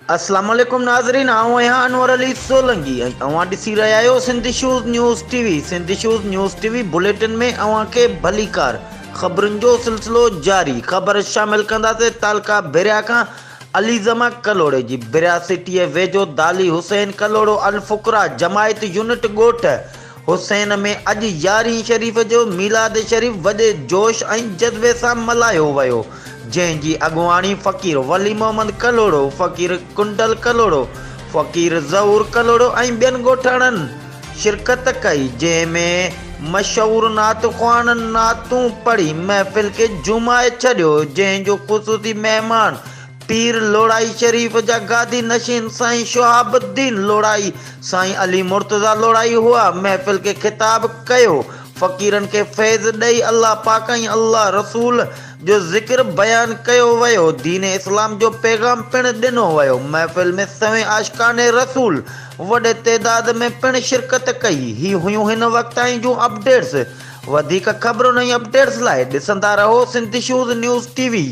अस्सलाम वालेकुम नाज़रीन, आऊं आहियां अनवर अली सोलंकी ऐं अवां ॾिसी रहिया आहियो Sindhi shoes news TV. Sindhi shoes news TV bulletin में अवां खे भलीकार ख़बरुनि जो सिलसिलो जारी। ख़बर शामिल कंदासीं तालका बेरिया खां अलीज़मा कलोड़े जी। बेरिया सिटीअ वेझो दाली हुसैन कलोड़ो अल फुकरा जमायत यूनिट ॻोठ हुसैन में अॼु यारहीं शरीफ़ जो मीलाद शरीफ़ वॾे जोश ऐं जज़्बे सां मल्हायो वियो, जंहिंजी अॻुवाणी फ़क़ीर वली मोहम्मद कलोड़ो, फ़क़ीर कुंडल कलोड़ो, फ़क़ीर ज़हूर कलोड़ो ऐं ॿियनि ॻोठाणनि शिरकत कई, जंहिंमें मशहूर नात ख़्वाननि नातूं पढ़ी महफ़िल खे जुमाए छॾियो, जंहिंजो ख़ुसूसी महिमान पीर लोड़ाई शरीफ़ जा गादी नशीन साईं शहाबुद्दीन लोड़ाई, साईं अली मुर्तज़ा लोड़ाई हुआ। महफ़िल के ख़िताब कयो, फ़क़ीरनि खे फैज़ ॾेई अल्लाह पाक ऐं अल्लाह रसूल जो ज़िक्र बयान कयो वियो, दीन इस्लाम जो पैगाम पिणु ॾिनो वियो। महफ़िल में सवें आशिकाने रसूल वॾे तइदाद में पिणु शिरकत कई। ही हुयूं हिन वक़्त ताईं जूं अपडेट्स। वधीक ख़बरुनि ऐं अपडेट्स लाइ ॾिसंदा रहो सिंधी शूज़ न्यूज़ टीवी।